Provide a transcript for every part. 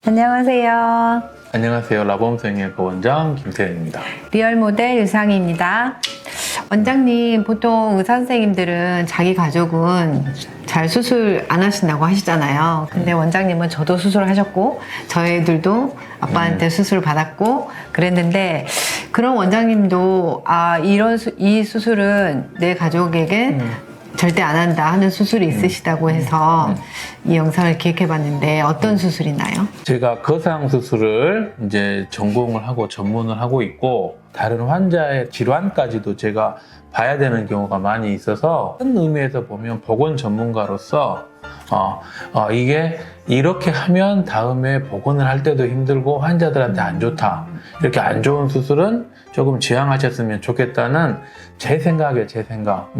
안녕하세요. 안녕하세요. 라봄성형외과 원장 김태현입니다. 리얼모델 유상희입니다. 원장님, 보통 의사 선생님들은 자기 가족은 잘 수술 안 하신다고 하시잖아요. 근데 원장님은 저도 수술을 하셨고 저희들도 아빠한테 수술을 받았고 그랬는데, 그런 원장님도 이 수술은 내 가족에게 절대 안 한다 하는 수술이 있으시다고 해서 이 영상을 기획해봤는데, 어떤 수술이나요? 제가 거상 수술을 이제 전공을 하고 전문을 하고 있고, 다른 환자의 질환까지도 제가 봐야 되는 경우가 많이 있어서, 큰 의미에서 보면 보건 전문가로서 이게 이렇게 하면 다음에 복원을 할 때도 힘들고 환자들한테 안 좋다, 이렇게 안 좋은 수술은 조금 지양하셨으면 좋겠다는 제 생각이에요. 제 생각.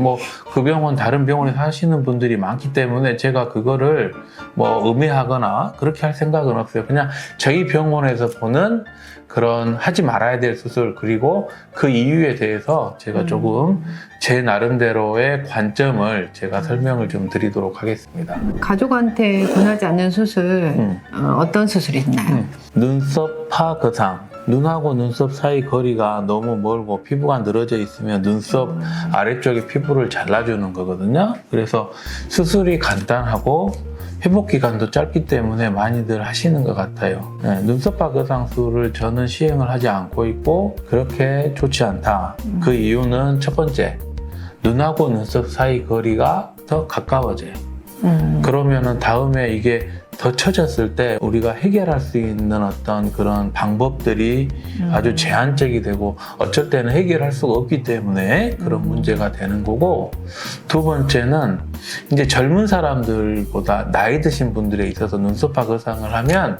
그 병원 다른 병원에서 하시는 분들이 많기 때문에 제가 그거를 음해하거나 그렇게 할 생각은 없어요. 그냥 저희 병원에서 보는 그런 하지 말아야 될 수술, 그리고 그 이유에 대해서 제가 조금 제 나름대로의 관점을 제가 설명을 좀 드리도록 하겠습니다. 가족한테 권하지 않는 수술, 어떤 수술이 있나요? 눈썹 파 거상. 눈하고 눈썹 사이 거리가 너무 멀고 피부가 늘어져 있으면 눈썹 아래쪽에 피부를 잘라주는 거거든요. 그래서 수술이 간단하고 회복 기간도 짧기 때문에 많이들 하시는 것 같아요. 눈썹파 거상술을 저는 시행을 하지 않고 있고 그렇게 좋지 않다. 그 이유는 첫 번째, 눈하고 눈썹 사이 거리가 더 가까워져요. 그러면은 다음에 이게 더 처졌을 때 우리가 해결할 수 있는 어떤 그런 방법들이 아주 제한적이 되고, 어쩔 때는 해결할 수가 없기 때문에 그런 문제가 되는 거고, 두 번째는 이제 젊은 사람들보다 나이 드신 분들에 있어서 눈썹파 거상을 하면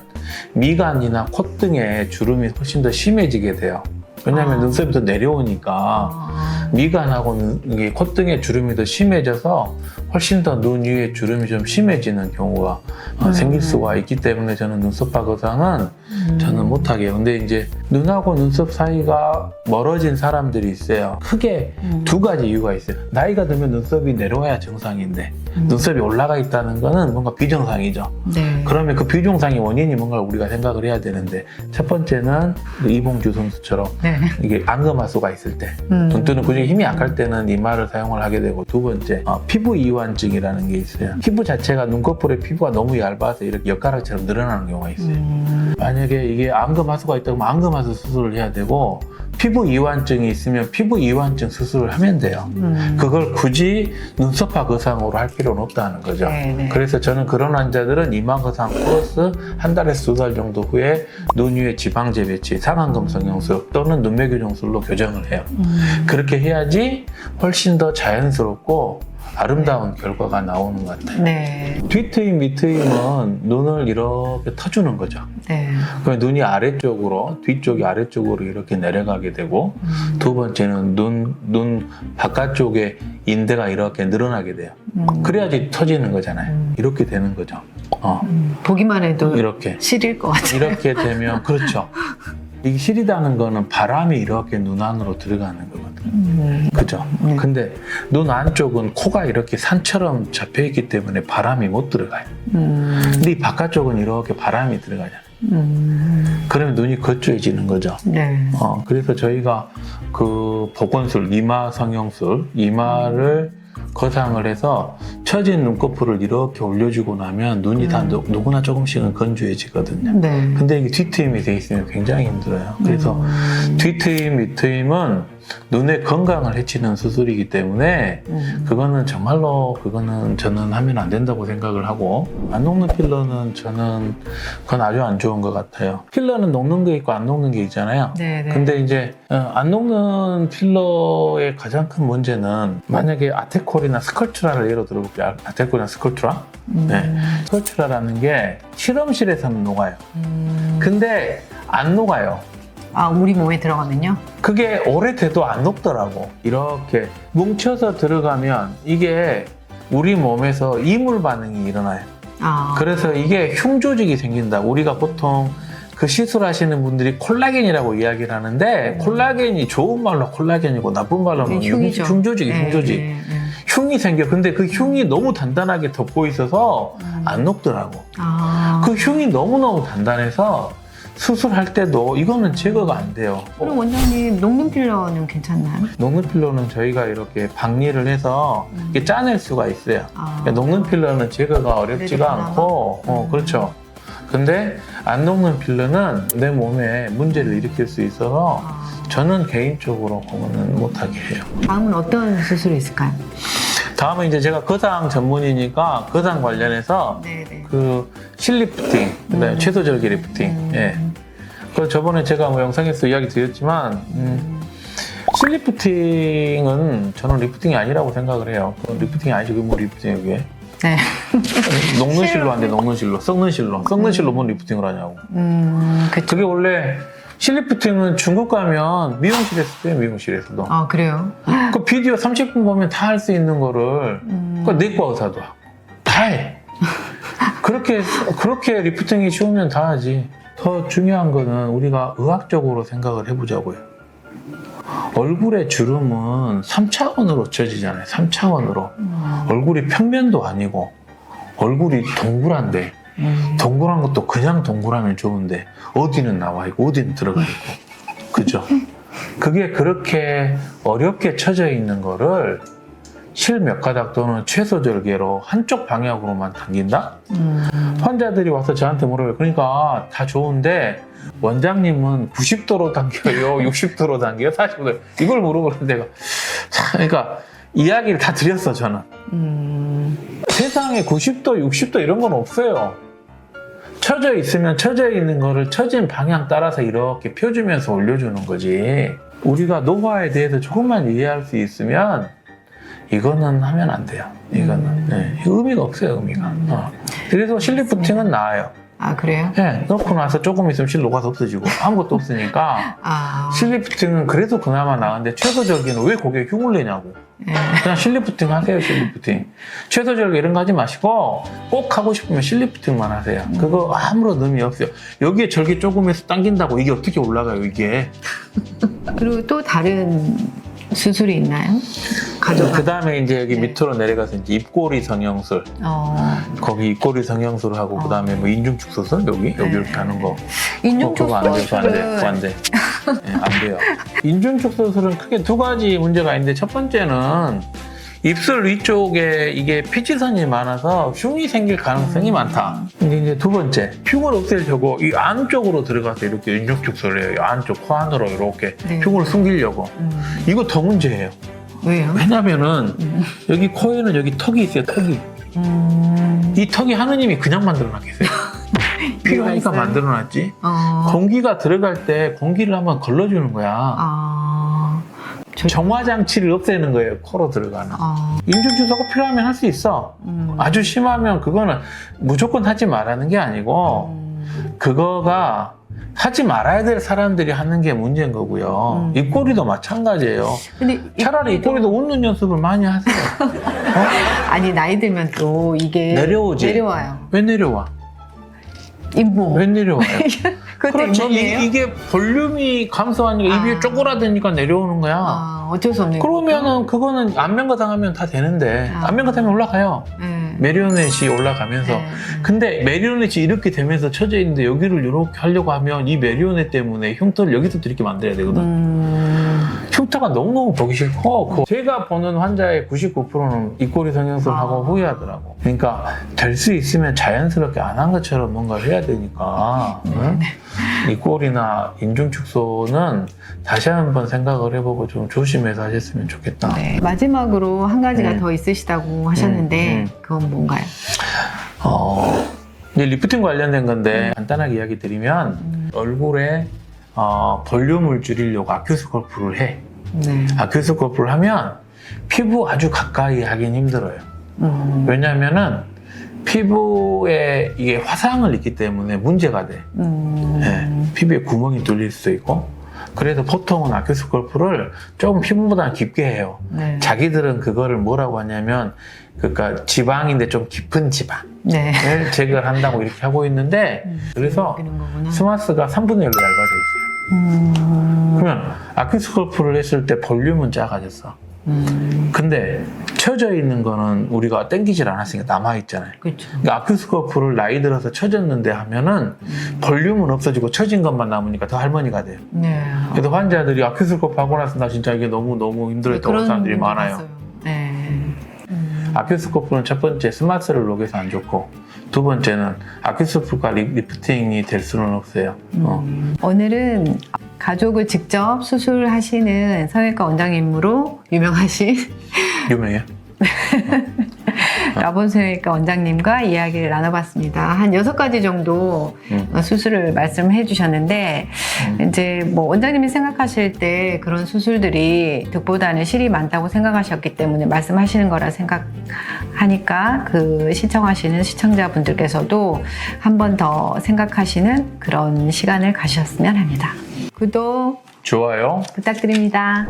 미간이나 콧등에 주름이 훨씬 더 심해지게 돼요. 왜냐하면 눈썹이 더 내려오니까 미간하고 콧등에 주름이 더 심해져서 훨씬 더 눈 위에 주름이 좀 심해지는 경우가 생길 수가 있기 때문에 저는 눈썹파 거상은 저는 못하게 해요. 근데 이제 눈하고 눈썹 사이가 멀어진 사람들이 있어요. 크게 두 가지 이유가 있어요. 나이가 들면 눈썹이 내려와야 정상인데 눈썹이 올라가 있다는 거는 뭔가 비정상이죠. 네. 그러면 그 비정상의 원인이 뭔가 우리가 생각을 해야 되는데, 첫 번째는 이봉주 선수처럼 이게 안검하수가 있을 때, 눈 뜨는 근육이 힘이 약할 때는 이마를 사용을 하게 되고, 두 번째 피부 이완증이라는 게 있어요. 피부 자체가 눈꺼풀의 피부가 너무 얇아서 이렇게 엿가락처럼 늘어나는 경우가 있어요. 만약에 이게 안검하수가 있다면 안검하수 수술을 해야 되고, 피부 이완증이 있으면 피부 이완증 수술을 하면 돼요. 그걸 굳이 눈썹파 거상으로 할 필요는 없다는 거죠. 네네. 그래서 저는 그런 환자들은 이마 거상 플러스 한 달에서 2달 정도 후에 눈 위에 지방제 배치, 상안검 성형술 또는 눈매 교정술로 교정을 해요. 그렇게 해야지 훨씬 더 자연스럽고 아름다운 결과가 나오는 것 같아요. 네. 뒤트임, 밑트임은 눈을 이렇게 터주는 거죠. 네. 그러면 눈이 아래쪽으로, 뒤쪽이 아래쪽으로 이렇게 내려가게 되고, 두 번째는 눈 바깥쪽에 인대가 이렇게 늘어나게 돼요. 그래야지 터지는 거잖아요. 이렇게 되는 거죠. 보기만 해도 이렇게. 시릴 것 같아요. 이렇게 되면, 그렇죠. 이게 시리다는 거는 바람이 이렇게 눈 안으로 들어가는 거거든요. 그죠? 근데 눈 안쪽은 코가 이렇게 산처럼 잡혀 있기 때문에 바람이 못 들어가요. 근데 이 바깥쪽은 이렇게 바람이 들어가잖아요. 그러면 눈이 건조해지는 거죠. 네. 그래서 저희가 그 복원술, 이마 성형술, 이마를 거상을 해서 처진 눈꺼풀을 이렇게 올려주고 나면 눈이 다 누구나 조금씩은 건조해지거든요. 네. 근데 이게 뒤트임이 돼 있으면 굉장히 힘들어요. 그래서 뒤트임, 밑트임은 눈의 건강을 해치는 수술이기 때문에 그거는 정말로 저는 하면 안 된다고 생각을 하고, 안 녹는 필러는 저는 그건 아주 안 좋은 것 같아요. 필러는 녹는 게 있고 안 녹는 게 있잖아요. 네네. 근데 이제 안 녹는 필러의 가장 큰 문제는, 만약에 아테콜이나 스컬투라를 예로 들어볼게요. 아테콜이나 스컬투라? 네. 스컬투라라는 게 실험실에서는 녹아요. 근데 안 녹아요. 우리 몸에 들어가면요? 그게 오래돼도 안 녹더라고. 이렇게 뭉쳐서 들어가면 이게 우리 몸에서 이물 반응이 일어나요. 그래서 이게 흉조직이 생긴다. 우리가 보통 그 시술하시는 분들이 콜라겐이라고 이야기를 하는데, 콜라겐이 좋은 말로 콜라겐이고 나쁜 말로는 흉이죠. 흉조직이 흉조직. 흉이 생겨. 근데 그 흉이 너무 단단하게 덮고 있어서 안 녹더라고. 그 흉이 너무너무 단단해서 수술할 때도 이거는 제거가 안 돼요. 그럼 원장님 녹는 필러는 괜찮나요? 녹는 필러는 저희가 이렇게 박리를 해서 이렇게 짜낼 수가 있어요. 그러니까 녹는 필러는 제거가 어렵지가 그래도 않고, 그렇죠. 근데 안 녹는 필러는 내 몸에 문제를 일으킬 수 있어서 저는 개인적으로 그거는 못하게 해요. 다음은 어떤 수술이 있을까요? 다음은 이제 제가 거상 전문이니까 거상 관련해서 네네. 그 실리프팅, 그다음에 최소절개 리프팅. 예. 그 저번에 제가 뭐 영상에서 이야기 드렸지만 실리프팅은 저는 리프팅이 아니라고 생각을 해요. 그건 리프팅이 아니죠. 그게 뭐 리프팅이에요, 그게? 네. 녹는 실로 안 돼, 녹는 실로. 썩는 실로. 썩는 실로 뭔 리프팅을 하냐고. 그쵸. 그게 원래 실리프팅은 중국 가면 미용실에서 해요, 미용실에서도. 아, 그래요? 그 비디오 30분 보면 다 할 수 있는 거를 그 내과 의사도 하고 다 해. 그렇게 리프팅이 쉬우면 다 하지. 더 중요한 거는 우리가 의학적으로 생각을 해보자고요. 얼굴의 주름은 3차원으로 쳐지잖아요. 3차원으로. 얼굴이 평면도 아니고 얼굴이 동그란데 동그란 것도 그냥 동그라면 좋은데 어디는 나와 있고 어디는 들어가 있고. 그죠? 그게 그렇게 어렵게 쳐져 있는 거를 실 몇 가닥 또는 최소절개로 한쪽 방향으로만 당긴다? 환자들이 와서 저한테 물어요. 그러니까 다 좋은데 원장님은 90도로 당겨요? 60도로 당겨요? 40도? 이걸 물어보는 데가 그러니까 이야기를 다 드렸어, 저는. 세상에 90도, 60도 이런 건 없어요. 쳐져 있으면 쳐져 있는 거를 쳐진 방향 따라서 이렇게 펴주면서 올려주는 거지. 우리가 노화에 대해서 조금만 이해할 수 있으면 이거는 하면 안 돼요. 이거는 네. 의미가 없어요, 의미가. 그래서 실리프팅은 나아요. 아, 그래요? 네, 넣고 나서 조금 있으면 실 녹아서 없어지고 아무것도 없으니까 실리프팅은 그래도 그나마 나은데 최소절개는 왜 거기에 흉을 내냐고. 그냥 실리프팅 하세요, 실리프팅. 최소절개 이런 거 하지 마시고 꼭 하고 싶으면 실리프팅만 하세요. 그거 아무런 의미 없어요. 여기에 절개 조금 해서 당긴다고 이게 어떻게 올라가요, 이게. 그리고 또 다른 수술이 있나요? 그 다음에 이제 여기 밑으로 내려가서 이제 입꼬리 성형술. 거기 입꼬리 성형술 하고 그 다음에 뭐 인중축소술 여기 이렇게 하는 거. 그거 안 돼요, 그거 안 돼, 그거 안 돼. 네, 안 돼요. 인중축소술은 크게 두 가지 문제가 있는데 첫 번째는 입술 위쪽에 이게 피지선이 많아서 흉이 생길 가능성이 많다. 근데 이제 두 번째, 흉을 없애려고 이 안쪽으로 들어가서 이렇게 인중축소를 해요. 이 안쪽 코 안으로 이렇게 흉을 숨기려고. 이거 더 문제예요. 왜요? 왜냐면은 여기 코에는 여기 턱이 있어요, 턱이. 이 턱이 하느님이 그냥 만들어놨겠어요. 필요하니까 만들어놨지. 공기가 들어갈 때 공기를 한번 걸러주는 거야. 정화장치를 없애는 거예요, 코로 들어가는. 인중축소가 필요하면 할 수 있어. 아주 심하면 그거는 무조건 하지 말라는 게 아니고 그거가 하지 말아야 될 사람들이 하는 게 문제인 거고요. 입꼬리도 마찬가지예요. 근데 차라리 입꼬리도 웃는 연습을 많이 하세요. 아니, 나이 들면 또 이게 내려오지. 내려와요. 왜 내려와? 잇몸. 왜 내려와요? 그것도 그렇지. 잇몸이에요? 이게 볼륨이 감소하니까 입이 쪼그라드니까 내려오는 거야. 어쩔 수 없네요. 그러면은 그거는 안면가상 하면 다 되는데 안면가상 하면 올라가요. 메리오넷이 올라가면서. 근데 메리오넷이 이렇게 되면서 쳐져 있는데 여기를 이렇게 하려고 하면 이 메리오넷 때문에 흉터를 여기서 이렇게 만들어야 되거든. 흉터가 너무너무 보기 싫고 제가 보는 환자의 99%는 입꼬리 성형술 하고 후회하더라고. 그러니까 될 수 있으면 자연스럽게 안 한 것처럼 뭔가를 해야 되니까 응? 입꼬리나 인중축소는 다시 한번 생각을 해보고 좀 조심해서 하셨으면 좋겠다. 네. 마지막으로 한 가지가 더 있으시다고 하셨는데 그건 뭔가요? 이제 리프팅 관련된 건데 간단하게 이야기 드리면 얼굴에 볼륨을 줄이려고 아큐스컬프를 해. 아큐스컬프를 하면 피부 아주 가까이 하긴 힘들어요. 왜냐하면은 피부에 이게 화상을 입기 때문에 문제가 돼. 네, 피부에 구멍이 뚫릴 수도 있고. 그래서 보통은 아큐스컬프를 조금 피부보다 깊게 해요. 자기들은 그거를 뭐라고 하냐면 그러니까 지방인데 좀 깊은 지방을 제거를 한다고 이렇게 하고 있는데 그래서 스마스가 3분의 1로 얇아져 있어요. 그러면 아큐스컬프를 했을 때 볼륨은 작아졌어. 근데 쳐져 있는 거는 우리가 땡기질 않았으니까 남아있잖아요. 그렇죠. 그러니까 아큐스코프를 나이 들어서 쳐졌는데 하면은 볼륨은 없어지고 쳐진 것만 남으니까 더 할머니가 돼요. 네. 그래서 환자들이 아큐스코프 하고 나서 나 진짜 이게 너무 힘들었다고 하는 사람들이 분들 많아요. 봤어요. 네. 아큐스코프는 첫 번째 스마스를 녹여서 안 좋고, 두 번째는 아큐스코프가 리프팅이 될 수는 없어요. 오늘은 가족을 직접 수술하시는 성형외과 원장님으로 유명하신 유명해요? 라본 성형외과 원장님과 이야기를 나눠봤습니다. 한 6가지 정도 수술을 말씀해 주셨는데 이제 뭐 원장님이 생각하실 때 그런 수술들이 득보다는 실이 많다고 생각하셨기 때문에 말씀하시는 거라 생각하니까 그 시청하시는 시청자분들께서도 한 번 더 생각하시는 그런 시간을 가셨으면 합니다. 구독 좋아요. 부탁드립니다.